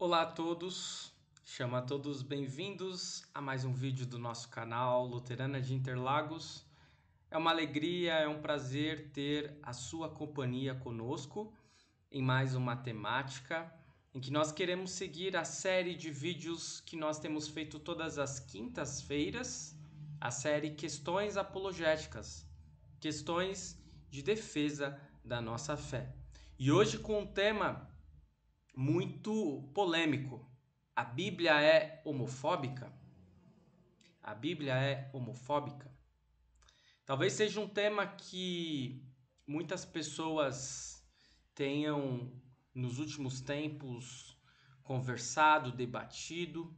Olá a todos, chamo a todos bem-vindos a mais um vídeo do nosso canal Luterana de Interlagos. É uma alegria, é um prazer ter a sua companhia conosco em mais uma temática em que nós queremos seguir a série de vídeos que nós temos feito todas as quintas-feiras, a série Questões Apologéticas, questões de defesa da nossa fé. E hoje com um tema muito polêmico. A Bíblia é homofóbica? A Bíblia é homofóbica? Talvez seja um tema que muitas pessoas tenham nos últimos tempos conversado, debatido.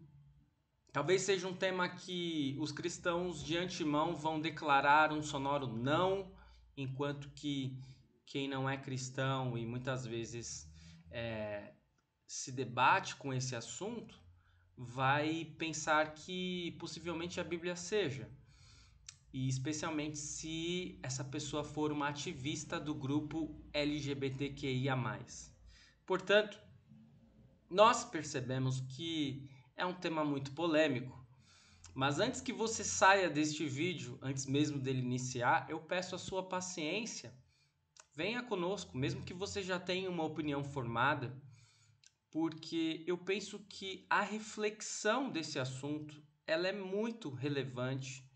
Talvez seja um tema que os cristãos de antemão vão declarar um sonoro não, enquanto que quem não é cristão e muitas vezes se debate com esse assunto, vai pensar que possivelmente a Bíblia seja. E especialmente se essa pessoa for uma ativista do grupo LGBTQIA+. Portanto, nós percebemos que é um tema muito polêmico. Mas antes que você saia deste vídeo, antes mesmo dele iniciar, eu peço a sua paciência. Venha conosco, mesmo que você já tenha uma opinião formada, porque eu penso que a reflexão desse assunto ela é muito relevante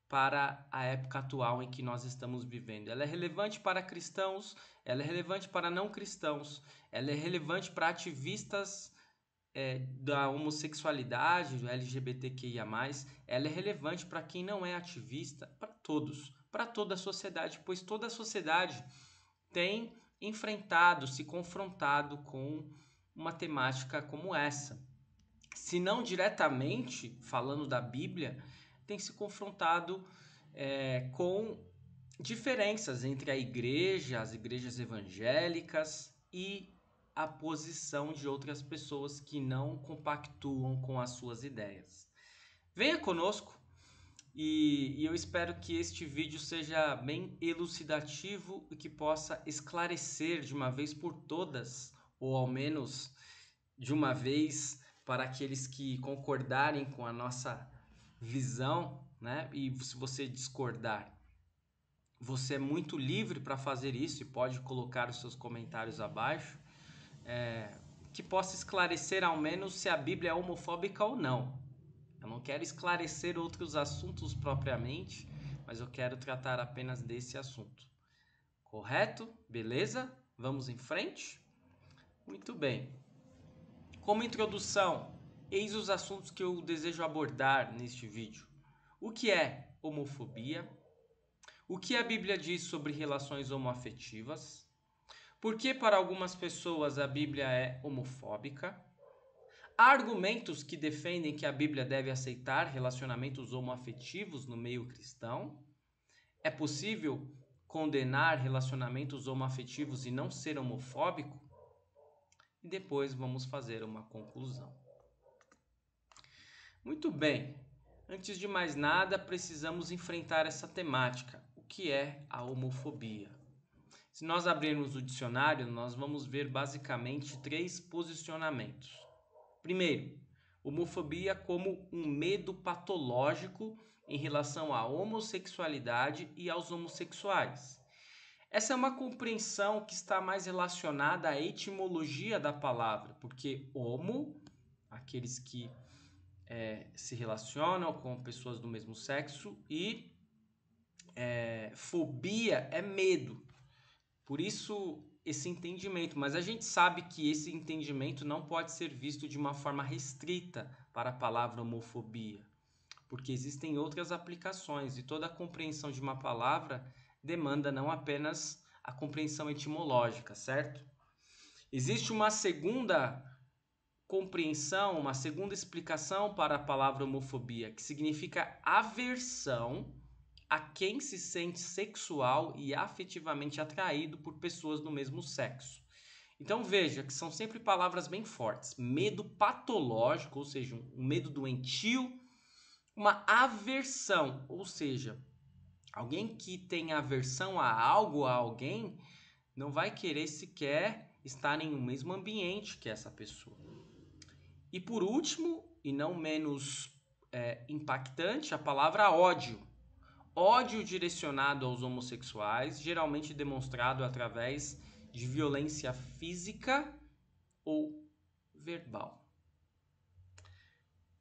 para a época atual em que nós estamos vivendo. Ela é relevante para cristãos, ela é relevante para não cristãos, ela é relevante para ativistas da homossexualidade, do LGBTQIA+, ela é relevante para quem não é ativista, para todos, para toda a sociedade, pois toda a sociedade tem enfrentado, se confrontado com uma temática como essa. Se não diretamente falando da Bíblia, tem se confrontado com diferenças entre a igreja, as igrejas evangélicas e a posição de outras pessoas que não compactuam com as suas ideias. Venha conosco e eu espero que este vídeo seja bem elucidativo e que possa esclarecer de uma vez por todas, ou ao menos de uma vez para aqueles que concordarem com a nossa visão, né? E se você discordar, você é muito livre para fazer isso e pode colocar os seus comentários abaixo, que possa esclarecer ao menos se a Bíblia é homofóbica ou não. Eu não quero esclarecer outros assuntos propriamente, mas eu quero tratar apenas desse assunto. Correto? Beleza? Vamos em frente? Muito bem. Como introdução, eis os assuntos que eu desejo abordar neste vídeo. O que é homofobia? O que a Bíblia diz sobre relações homoafetivas? Por que para algumas pessoas a Bíblia é homofóbica? Há argumentos que defendem que a Bíblia deve aceitar relacionamentos homoafetivos no meio cristão? É possível condenar relacionamentos homoafetivos e não ser homofóbico? E depois vamos fazer uma conclusão. Muito bem, antes de mais nada, precisamos enfrentar essa temática. O que é a homofobia? Se nós abrirmos o dicionário, nós vamos ver basicamente três posicionamentos. Primeiro, homofobia como um medo patológico em relação à homossexualidade e aos homossexuais. Essa é uma compreensão que está mais relacionada à etimologia da palavra, porque homo, aqueles que se relacionam com pessoas do mesmo sexo, e fobia é medo. Por isso esse entendimento, mas a gente sabe que esse entendimento não pode ser visto de uma forma restrita para a palavra homofobia, porque existem outras aplicações e toda a compreensão de uma palavra demanda não apenas a compreensão etimológica, certo? Existe uma segunda compreensão, uma segunda explicação para a palavra homofobia, que significa aversão a quem se sente sexual e afetivamente atraído por pessoas do mesmo sexo. Então veja que são sempre palavras bem fortes. Medo patológico, ou seja, um medo doentio, uma aversão, ou seja, alguém que tem aversão a algo, a alguém, não vai querer sequer estar em um mesmo ambiente que essa pessoa. E por último, e não menos impactante, a palavra ódio. Ódio direcionado aos homossexuais, geralmente demonstrado através de violência física ou verbal.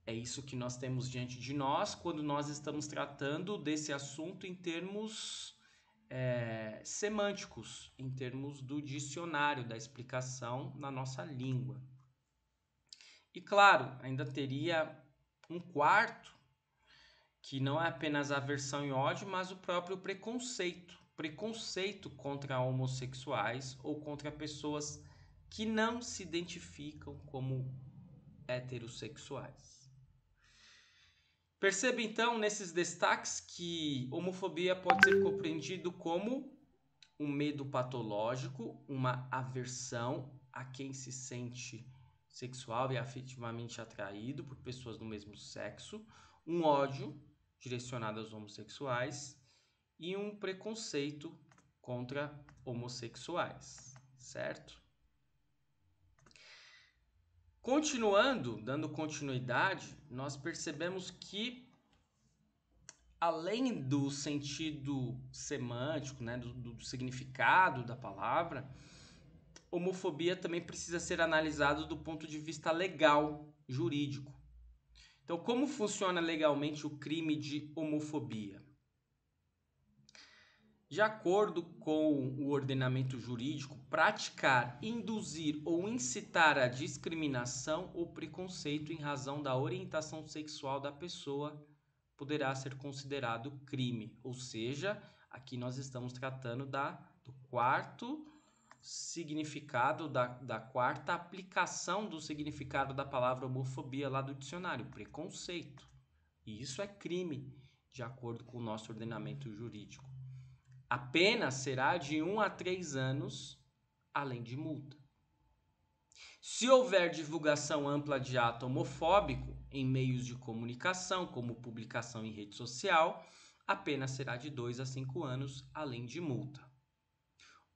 É isso que nós temos diante de nós quando nós estamos tratando desse assunto em termos semânticos, em termos do dicionário, da explicação na nossa língua. E claro, ainda teria um quarto, que não é apenas a aversão e ódio, mas o próprio preconceito. Preconceito contra homossexuais ou contra pessoas que não se identificam como heterossexuais. Perceba então nesses destaques que homofobia pode ser compreendido como um medo patológico, uma aversão a quem se sente sexual e afetivamente atraído por pessoas do mesmo sexo, um ódio direcionado aos homossexuais e um preconceito contra homossexuais, certo? Continuando, dando continuidade, nós percebemos que, além do sentido semântico, né, do significado da palavra, homofobia também precisa ser analisado do ponto de vista legal, jurídico. Então, como funciona legalmente o crime de homofobia? De acordo com o ordenamento jurídico, praticar, induzir ou incitar a discriminação ou preconceito em razão da orientação sexual da pessoa poderá ser considerado crime. Ou seja, aqui nós estamos tratando do quarto significado, da quarta aplicação do significado da palavra homofobia lá do dicionário, preconceito. E isso é crime, de acordo com o nosso ordenamento jurídico. A pena será de 1 a 3 anos, além de multa. Se houver divulgação ampla de ato homofóbico em meios de comunicação, como publicação em rede social, a pena será de 2 a 5 anos, além de multa.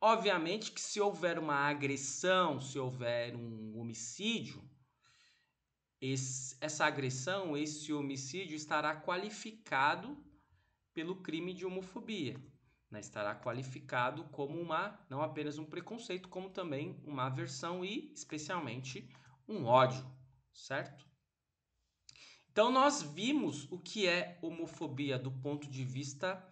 Obviamente que se houver uma agressão, se houver um homicídio, essa agressão, esse homicídio estará qualificado pelo crime de homofobia. Estará qualificado como não apenas um preconceito, como também uma aversão e, especialmente, um ódio, certo? Então, nós vimos o que é homofobia do ponto de vista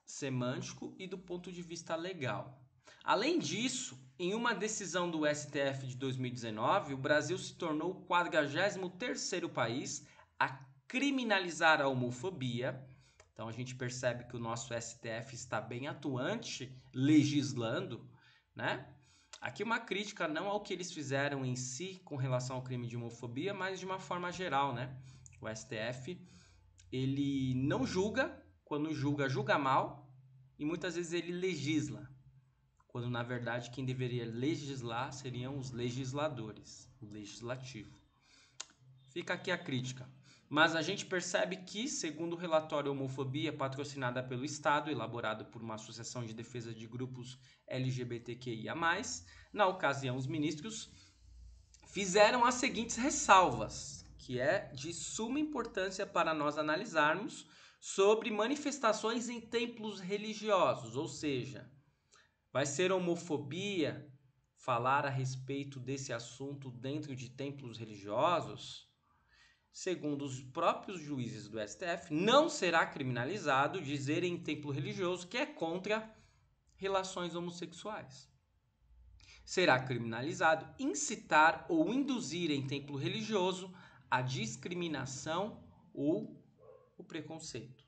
semântico e do ponto de vista legal. Além disso, em uma decisão do STF de 2019, o Brasil se tornou o 43º país a criminalizar a homofobia. Então a gente percebe que o nosso STF está bem atuante, legislando, né? Aqui uma crítica não ao que eles fizeram em si com relação ao crime de homofobia, mas de uma forma geral, né? O STF, ele não julga, quando julga, julga mal, e muitas vezes ele legisla, quando na verdade quem deveria legislar seriam os legisladores, o legislativo. Fica aqui a crítica. Mas a gente percebe que, segundo o relatório Homofobia, patrocinada pelo Estado, elaborado por uma associação de defesa de grupos LGBTQIA+, na ocasião os ministros fizeram as seguintes ressalvas, que é de suma importância para nós analisarmos sobre manifestações em templos religiosos, ou seja, vai ser homofobia falar a respeito desse assunto dentro de templos religiosos? Segundo os próprios juízes do STF, não será criminalizado dizer em templo religioso que é contra relações homossexuais. Será criminalizado incitar ou induzir em templo religioso a discriminação ou o preconceito.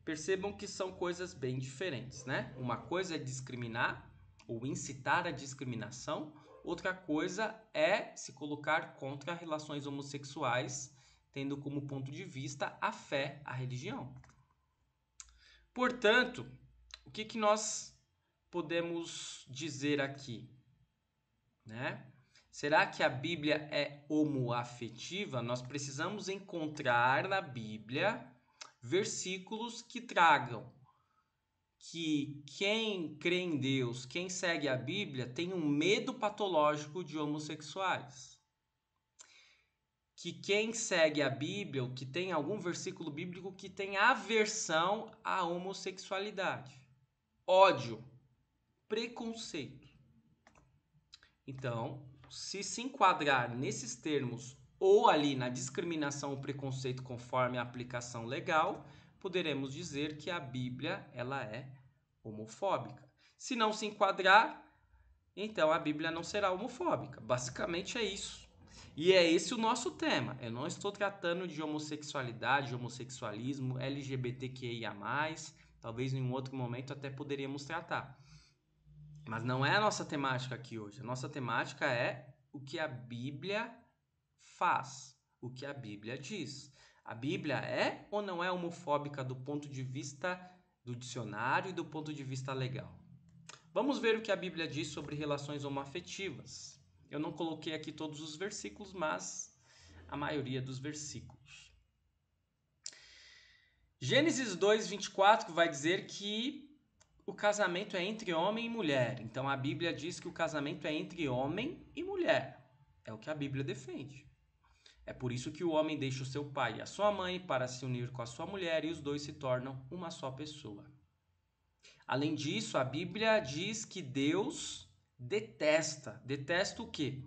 Percebam que são coisas bem diferentes, né? Uma coisa é discriminar ou incitar a discriminação, outra coisa é se colocar contra relações homossexuais, tendo como ponto de vista a fé, a religião. Portanto, o que nós podemos dizer aqui, né? Será que a Bíblia é homoafetiva? Nós precisamos encontrar na Bíblia versículos que tragam que quem crê em Deus, quem segue a Bíblia, tem um medo patológico de homossexuais. que quem segue a Bíblia, ou que tem algum versículo bíblico que tem aversão à homossexualidade, ódio, preconceito. Então, se enquadrar nesses termos ou ali na discriminação ou preconceito conforme a aplicação legal, poderemos dizer que a Bíblia ela é homofóbica. Se não se enquadrar, então a Bíblia não será homofóbica. Basicamente é isso. E é esse o nosso tema. Eu não estou tratando de homossexualidade, homossexualismo, LGBTQIA+, talvez em um outro momento até poderíamos tratar. Mas não é a nossa temática aqui hoje. A nossa temática é o que a Bíblia faz, o que a Bíblia diz. A Bíblia é ou não é homofóbica do ponto de vista do dicionário e do ponto de vista legal? Vamos ver o que a Bíblia diz sobre relações homoafetivas. Eu não coloquei aqui todos os versículos, mas a maioria dos versículos. Gênesis 2:24 vai dizer que o casamento é entre homem e mulher. Então a Bíblia diz que o casamento é entre homem e mulher. É o que a Bíblia defende. É por isso que o homem deixa o seu pai e a sua mãe para se unir com a sua mulher e os dois se tornam uma só pessoa. Além disso, a Bíblia diz que Deus detesta. Detesta o quê?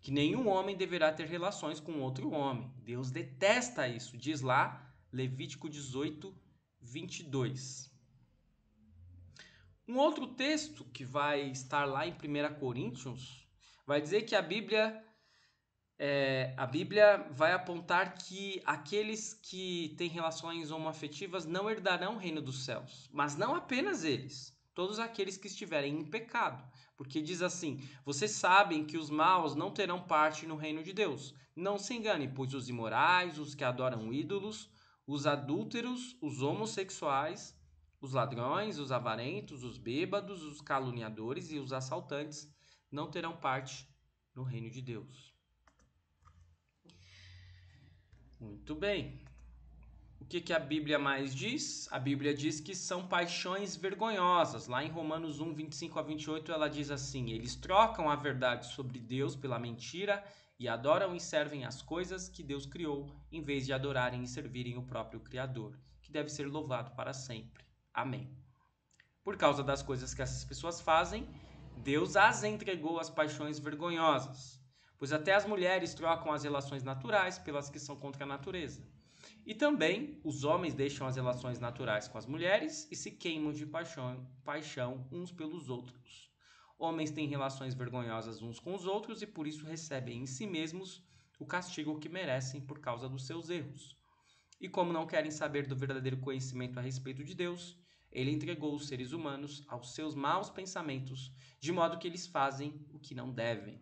Que nenhum homem deverá ter relações com outro homem. Deus detesta isso. Diz lá, Levítico 18:22. Um outro texto que vai estar lá em 1 Coríntios vai dizer que a Bíblia vai apontar que aqueles que têm relações homoafetivas não herdarão o reino dos céus. Mas não apenas eles, todos aqueles que estiverem em pecado. Porque diz assim, vocês sabem que os maus não terão parte no reino de Deus. Não se enganem, pois os imorais, os que adoram ídolos, os adúlteros, os homossexuais, os ladrões, os avarentos, os bêbados, os caluniadores e os assaltantes não terão parte no reino de Deus. Muito bem. O que a Bíblia mais diz? A Bíblia diz que são paixões vergonhosas. Lá em Romanos 1:25-28 ela diz assim: eles trocam a verdade sobre Deus pela mentira e adoram e servem as coisas que Deus criou, em vez de adorarem e servirem o próprio Criador, que deve ser louvado para sempre. Amém. Por causa das coisas que essas pessoas fazem, Deus as entregou às paixões vergonhosas. Pois até as mulheres trocam as relações naturais pelas que são contra a natureza. E também os homens deixam as relações naturais com as mulheres e se queimam de paixão uns pelos outros. Homens têm relações vergonhosas uns com os outros e por isso recebem em si mesmos o castigo que merecem por causa dos seus erros. E como não querem saber do verdadeiro conhecimento a respeito de Deus, ele entregou os seres humanos aos seus maus pensamentos, de modo que eles fazem o que não devem.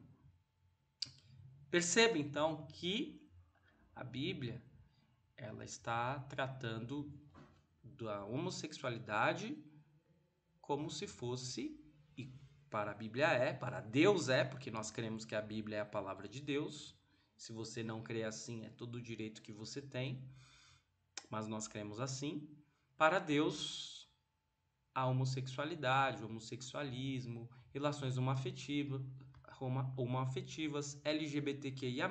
Perceba então que a Bíblia ela está tratando da homossexualidade como se fosse, e para a Bíblia para Deus porque nós cremos que a Bíblia é a palavra de Deus. Se você não crê assim, é todo o direito que você tem, mas nós cremos assim. Para Deus, a homossexualidade, o homossexualismo, relações homoafetivas, LGBTQIA+,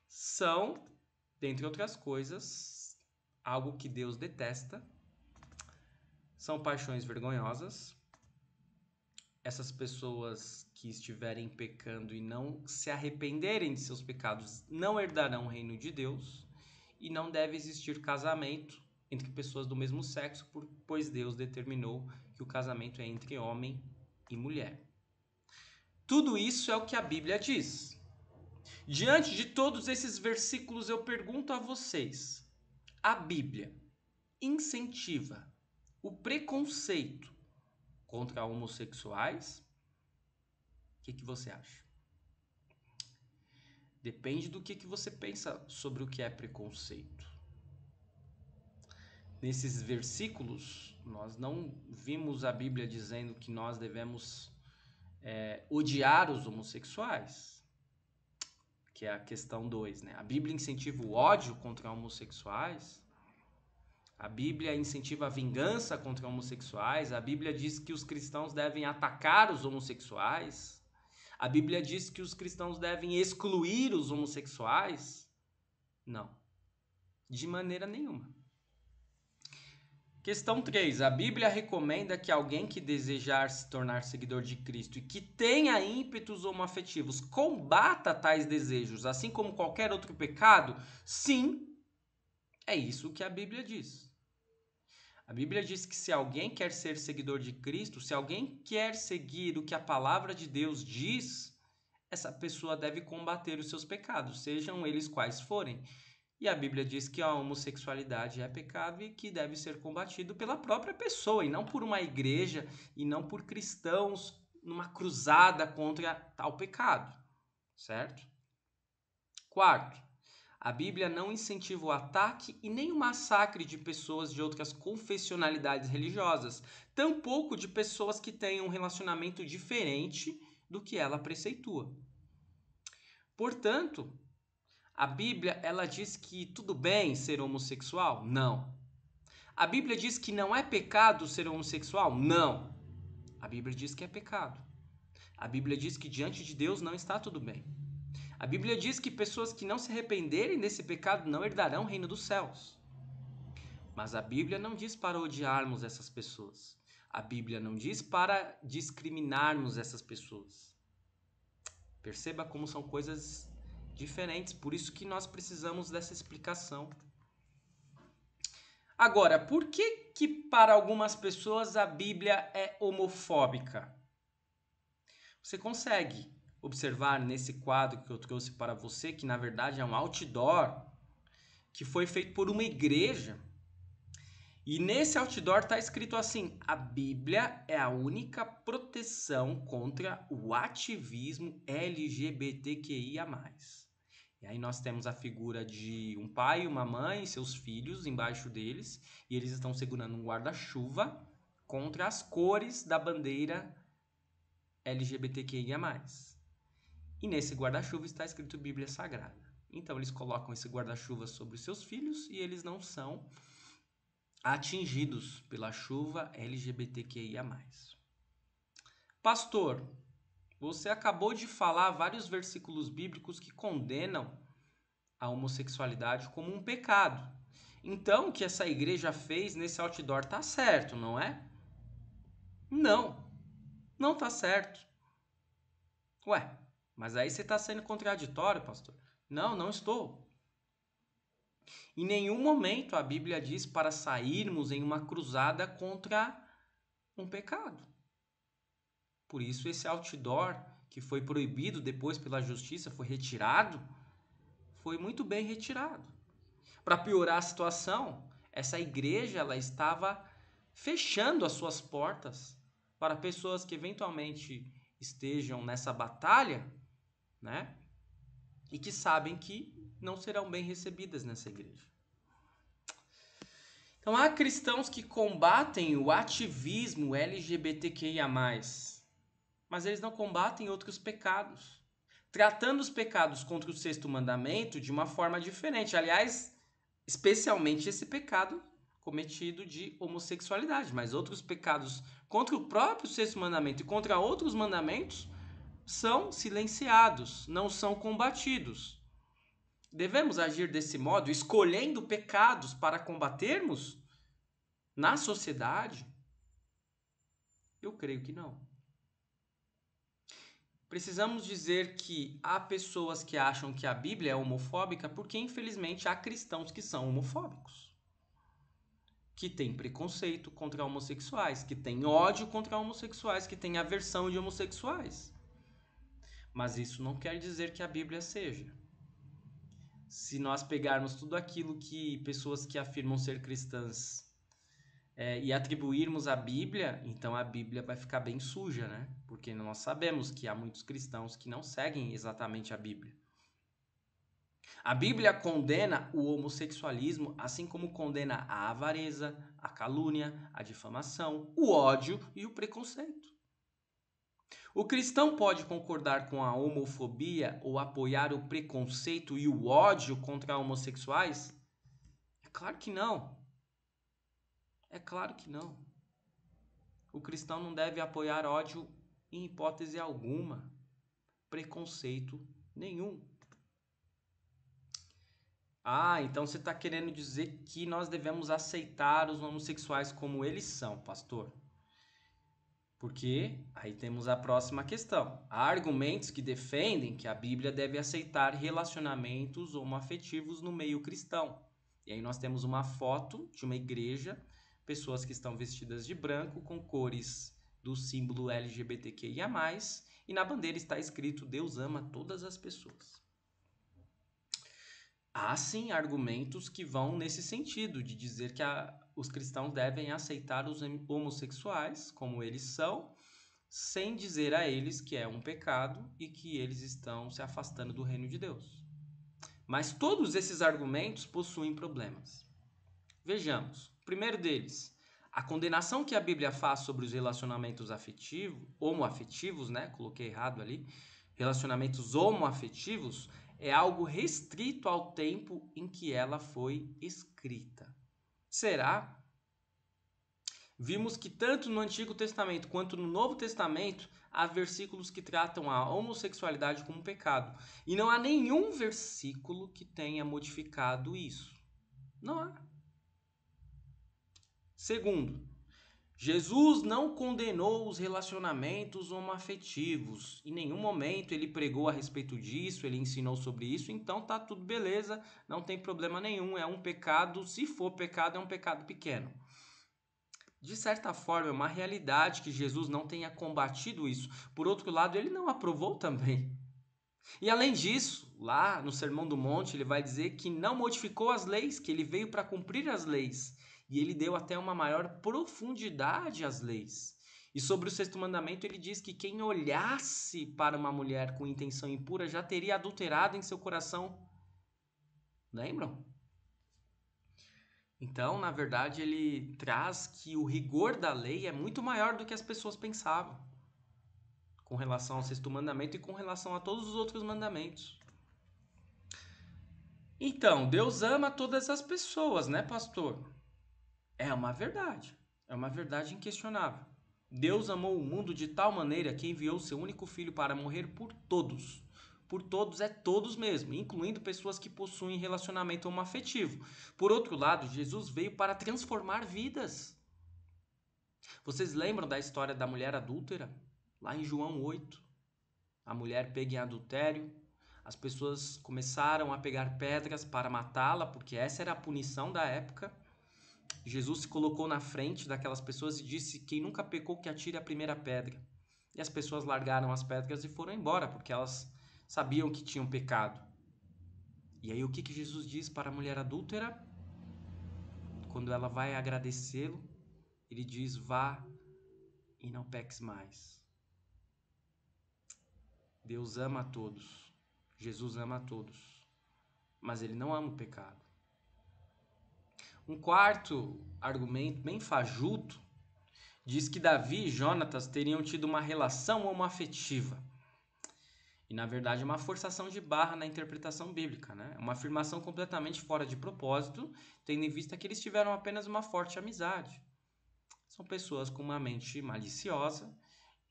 são, dentre outras coisas, algo que Deus detesta. São paixões vergonhosas. Essas pessoas que estiverem pecando e não se arrependerem de seus pecados não herdarão o reino de Deus. E não deve existir casamento entre pessoas do mesmo sexo, pois Deus determinou que o casamento é entre homem e mulher. Tudo isso é o que a Bíblia diz. Diante de todos esses versículos, eu pergunto a vocês: a Bíblia incentiva o preconceito contra homossexuais? O que você acha? Depende do que você pensa sobre o que é preconceito. Nesses versículos, nós não vimos a Bíblia dizendo que nós devemos odiar os homossexuais, que é a questão 2, né? A Bíblia incentiva o ódio contra homossexuais. A Bíblia incentiva a vingança contra homossexuais. A Bíblia diz que os cristãos devem atacar os homossexuais. A Bíblia diz que os cristãos devem excluir os homossexuais? Não, de maneira nenhuma. Questão 3. A Bíblia recomenda que alguém que desejar se tornar seguidor de Cristo e que tenha ímpetos homoafetivos combata tais desejos, assim como qualquer outro pecado? Sim, é isso que a Bíblia diz. A Bíblia diz que se alguém quer ser seguidor de Cristo, se alguém quer seguir o que a palavra de Deus diz, essa pessoa deve combater os seus pecados, sejam eles quais forem. E a Bíblia diz que a homossexualidade é pecado e que deve ser combatido pela própria pessoa e não por uma igreja e não por cristãos numa cruzada contra tal pecado, certo? Quarto, a Bíblia não incentiva o ataque e nem o massacre de pessoas de outras confessionalidades religiosas, tampouco de pessoas que têm um relacionamento diferente do que ela preceitua. Portanto, a Bíblia, ela diz que tudo bem ser homossexual? Não. A Bíblia diz que não é pecado ser homossexual? Não. A Bíblia diz que é pecado. A Bíblia diz que diante de Deus não está tudo bem. A Bíblia diz que pessoas que não se arrependerem desse pecado não herdarão o reino dos céus. Mas a Bíblia não diz para odiarmos essas pessoas. A Bíblia não diz para discriminarmos essas pessoas. Perceba como são coisas diferentes, por isso que nós precisamos dessa explicação. Agora, por que para algumas pessoas a Bíblia é homofóbica? Você consegue observar nesse quadro que eu trouxe para você, que na verdade é um outdoor, que foi feito por uma igreja. E nesse outdoor está escrito assim: a Bíblia é a única proteção contra o ativismo LGBTQIA+. E aí nós temos a figura de um pai, uma mãe e seus filhos embaixo deles, e eles estão segurando um guarda-chuva contra as cores da bandeira LGBTQIA+. E nesse guarda-chuva está escrito Bíblia Sagrada. Então eles colocam esse guarda-chuva sobre os seus filhos e eles não são atingidos pela chuva LGBTQIA+. Pastor, você acabou de falar vários versículos bíblicos que condenam a homossexualidade como um pecado. Então, o que essa igreja fez nesse outdoor tá certo, não é? Não, não tá certo. Ué, mas aí você está sendo contraditório, pastor. Não, não estou. Em nenhum momento a Bíblia diz para sairmos em uma cruzada contra um pecado. Por isso esse outdoor, que foi proibido depois pela justiça, foi retirado, foi muito bem retirado. Para piorar a situação, essa igreja ela estava fechando as suas portas para pessoas que eventualmente estejam nessa batalha, né? E que sabem que não serão bem recebidas nessa igreja. Então há cristãos que combatem o ativismo LGBTQIA+, mas eles não combatem outros pecados, tratando os pecados contra o sexto mandamento de uma forma diferente. Aliás, especialmente esse pecado cometido de homossexualidade, mas outros pecados contra o próprio sexto mandamento e contra outros mandamentos são silenciados, não são combatidos. Devemos agir desse modo, escolhendo pecados para combatermos na sociedade? Eu creio que não. Precisamos dizer que há pessoas que acham que a Bíblia é homofóbica porque, infelizmente, há cristãos que são homofóbicos, que têm preconceito contra homossexuais, que têm ódio contra homossexuais, que têm aversão de homossexuais. Mas isso não quer dizer que a Bíblia seja. Se nós pegarmos tudo aquilo que pessoas que afirmam ser cristãs e atribuirmos à Bíblia, então a Bíblia vai ficar bem suja, né? Porque nós sabemos que há muitos cristãos que não seguem exatamente a Bíblia. A Bíblia condena o homossexualismo, assim como condena a avareza, a calúnia, a difamação, o ódio e o preconceito. O cristão pode concordar com a homofobia ou apoiar o preconceito e o ódio contra homossexuais? É claro que não. É claro que não. O cristão não deve apoiar ódio em hipótese alguma. preconceito nenhum. Então você está querendo dizer que nós devemos aceitar os homossexuais como eles são, pastor? Porque aí temos a próxima questão. Há argumentos que defendem que a Bíblia deve aceitar relacionamentos homoafetivos no meio cristão. E aí nós temos uma foto de uma igreja, pessoas que estão vestidas de branco com cores do símbolo LGBTQIA+, e na bandeira está escrito Deus ama todas as pessoas. Há sim argumentos que vão nesse sentido, de dizer que os cristãos devem aceitar os homossexuais como eles são, sem dizer a eles que é um pecado e que eles estão se afastando do reino de Deus. Mas todos esses argumentos possuem problemas. Vejamos. O primeiro deles, a condenação que a Bíblia faz sobre os relacionamentos homoafetivos, né? Coloquei errado ali. Relacionamentos homoafetivos é algo restrito ao tempo em que ela foi escrita. Será? Vimos que tanto no Antigo Testamento quanto no Novo Testamento há versículos que tratam a homossexualidade como pecado. E não há nenhum versículo que tenha modificado isso. Não há. Segundo, Jesus não condenou os relacionamentos homoafetivos. Em nenhum momento ele pregou a respeito disso, ele ensinou sobre isso, então tá tudo beleza, não tem problema nenhum, é um pecado, se for pecado, é um pecado pequeno. De certa forma, é uma realidade que Jesus não tenha combatido isso. Por outro lado, ele não aprovou também. E além disso, lá no Sermão do Monte, ele vai dizer que não modificou as leis, que ele veio para cumprir as leis. E ele deu até uma maior profundidade às leis. E sobre o sexto mandamento, ele diz que quem olhasse para uma mulher com intenção impura já teria adulterado em seu coração. Lembram? Então, na verdade, ele traz que o rigor da lei é muito maior do que as pessoas pensavam, com relação ao sexto mandamento e com relação a todos os outros mandamentos. Então, Deus ama todas as pessoas, né, pastor? É uma verdade inquestionável. Deus amou o mundo de tal maneira que enviou seu único filho para morrer por todos. Por todos é todos mesmo, incluindo pessoas que possuem relacionamento homoafetivo. Por outro lado, Jesus veio para transformar vidas. Vocês lembram da história da mulher adúltera? Lá em João 8. A mulher pega em adultério, as pessoas começaram a pegar pedras para matá-la, porque essa era a punição da época. Jesus se colocou na frente daquelas pessoas e disse: quem nunca pecou que atire a primeira pedra. E as pessoas largaram as pedras e foram embora, porque elas sabiam que tinham pecado. E aí o que Jesus diz para a mulher adúltera? Quando ela vai agradecê-lo, ele diz: vá e não peques mais. Deus ama a todos. Jesus ama a todos. Mas ele não ama o pecado. Um quarto argumento bem fajuto diz que Davi e Jonatas teriam tido uma relação homoafetiva. E na verdade é uma forçação de barra na interpretação bíblica, né? Uma afirmação completamente fora de propósito, tendo em vista que eles tiveram apenas uma forte amizade. São pessoas com uma mente maliciosa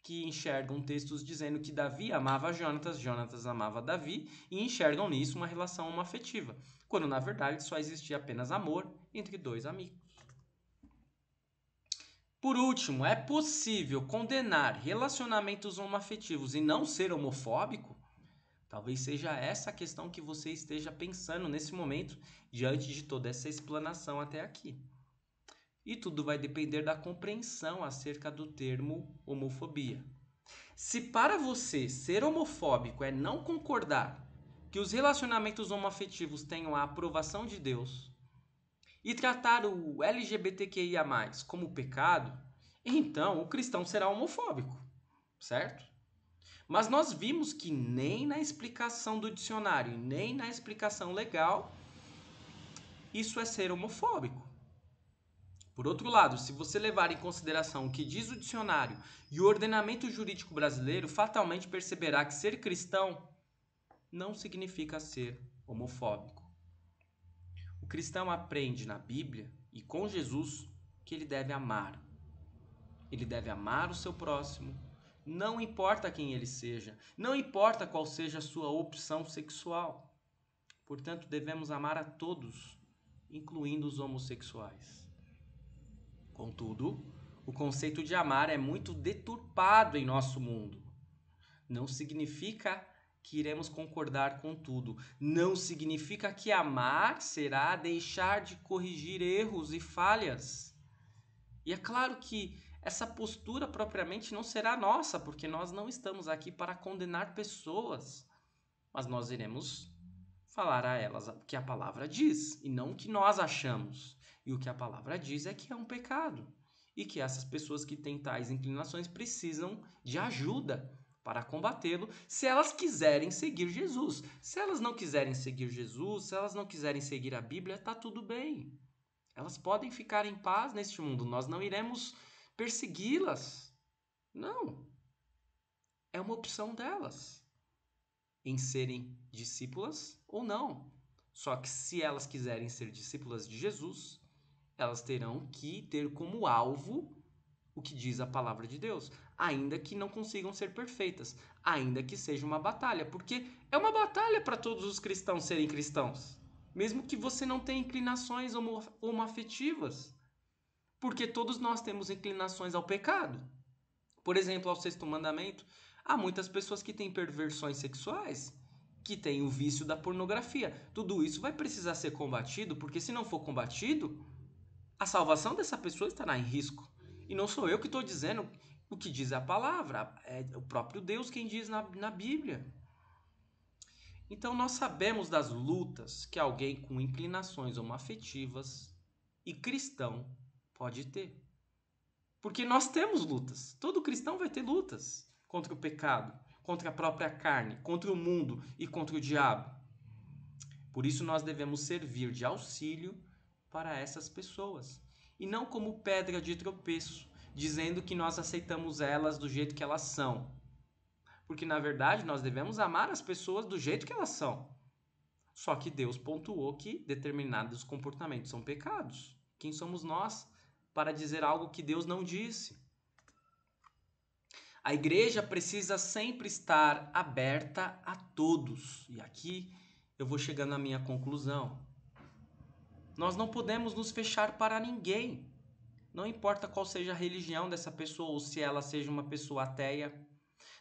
que enxergam textos dizendo que Davi amava Jonatas, Jonatas amava Davi e enxergam nisso uma relação homoafetiva, quando na verdade só existia apenas amor entre dois amigos. Por último, é possível condenar relacionamentos homoafetivos e não ser homofóbico? Talvez seja essa a questão que você esteja pensando nesse momento, diante de toda essa explanação até aqui. E tudo vai depender da compreensão acerca do termo homofobia. Se para você ser homofóbico é não concordar que os relacionamentos homoafetivos tenham a aprovação de Deus e tratar o LGBTQIA+, como pecado, então o cristão será homofóbico, certo? Mas nós vimos que nem na explicação do dicionário, nem na explicação legal, isso é ser homofóbico. Por outro lado, se você levar em consideração o que diz o dicionário e o ordenamento jurídico brasileiro, fatalmente perceberá que ser cristão não significa ser homofóbico. O cristão aprende na Bíblia e com Jesus que ele deve amar. Ele deve amar o seu próximo, Não importa quem ele seja, não importa qual seja a sua opção sexual. Portanto, devemos amar a todos, incluindo os homossexuais. Contudo, o conceito de amar é muito deturpado em nosso mundo. Não significa que iremos concordar com tudo. Não significa que amar será deixar de corrigir erros e falhas. E é claro que essa postura propriamente não será nossa, porque nós não estamos aqui para condenar pessoas, mas nós iremos falar a elas o que a palavra diz e não o que nós achamos. E o que a palavra diz é que é um pecado e que essas pessoas que têm tais inclinações precisam de ajuda para combatê-lo, se elas quiserem seguir Jesus. Se elas não quiserem seguir Jesus, se elas não quiserem seguir a Bíblia, está tudo bem. Elas podem ficar em paz neste mundo, nós não iremos persegui-las. Não. É uma opção delas em serem discípulas ou não. Só que se elas quiserem ser discípulas de Jesus, elas terão que ter como alvo o que diz a palavra de Deus, ainda que não consigam ser perfeitas, ainda que seja uma batalha, porque é uma batalha para todos os cristãos serem cristãos, mesmo que você não tenha inclinações homoafetivas, porque todos nós temos inclinações ao pecado. Por exemplo, ao sexto mandamento, há muitas pessoas que têm perversões sexuais, que têm o vício da pornografia. Tudo isso vai precisar ser combatido, porque se não for combatido, a salvação dessa pessoa estará em risco. E não sou eu que estou dizendo o que diz a palavra, é o próprio Deus quem diz na Bíblia. Então nós sabemos das lutas que alguém com inclinações homoafetivas e cristão pode ter. Porque nós temos lutas. Todo cristão vai ter lutas contra o pecado, contra a própria carne, contra o mundo e contra o diabo. Por isso nós devemos servir de auxílio para essas pessoas. E não como pedra de tropeço, dizendo que nós aceitamos elas do jeito que elas são. Porque na verdade nós devemos amar as pessoas do jeito que elas são. Só que Deus pontuou que determinados comportamentos são pecados. Quem somos nós para dizer algo que Deus não disse? A igreja precisa sempre estar aberta a todos. E aqui eu vou chegando à minha conclusão. Nós não podemos nos fechar para ninguém. Não importa qual seja a religião dessa pessoa ou se ela seja uma pessoa ateia.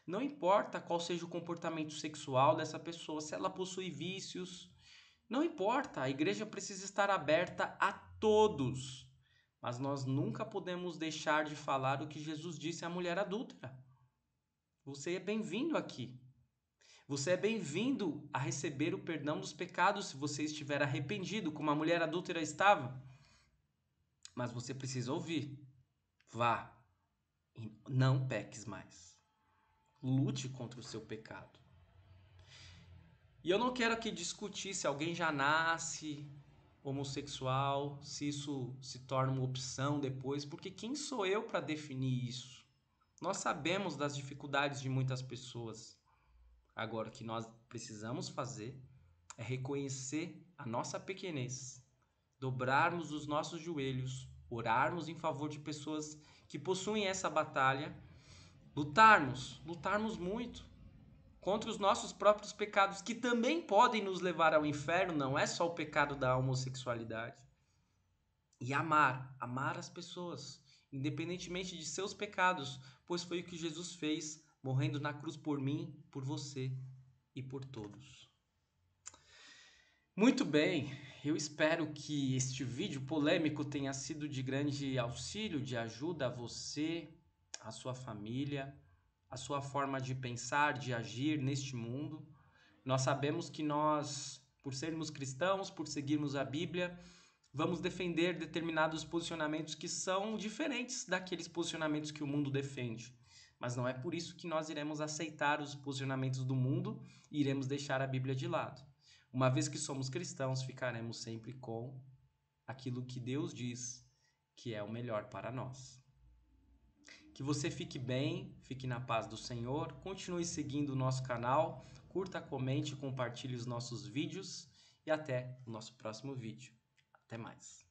Não importa qual seja o comportamento sexual dessa pessoa, se ela possui vícios. Não importa, a igreja precisa estar aberta a todos. Mas nós nunca podemos deixar de falar o que Jesus disse à mulher adúltera. Você é bem-vindo aqui. Você é bem-vindo a receber o perdão dos pecados se você estiver arrependido, como a mulher adúltera estava. Mas você precisa ouvir. Vá e não peques mais. Lute contra o seu pecado. E eu não quero aqui discutir se alguém já nasce homossexual, se isso se torna uma opção depois, porque quem sou eu para definir isso? Nós sabemos das dificuldades de muitas pessoas. Agora, o que nós precisamos fazer é reconhecer a nossa pequenez, dobrarmos os nossos joelhos, orarmos em favor de pessoas que possuem essa batalha, lutarmos muito contra os nossos próprios pecados, que também podem nos levar ao inferno, não é só o pecado da homossexualidade. E amar as pessoas, independentemente de seus pecados, pois foi o que Jesus fez, morrendo na cruz por mim, por você e por todos. Muito bem, eu espero que este vídeo polêmico tenha sido de grande auxílio, de ajuda a você, a sua família, a sua forma de pensar, de agir neste mundo. Nós sabemos que nós, por sermos cristãos, por seguirmos a Bíblia, vamos defender determinados posicionamentos que são diferentes daqueles posicionamentos que o mundo defende. Mas não é por isso que nós iremos aceitar os posicionamentos do mundo e iremos deixar a Bíblia de lado. Uma vez que somos cristãos, ficaremos sempre com aquilo que Deus diz que é o melhor para nós. Que você fique bem, fique na paz do Senhor, continue seguindo o nosso canal, curta, comente, compartilhe os nossos vídeos e até o nosso próximo vídeo. Até mais.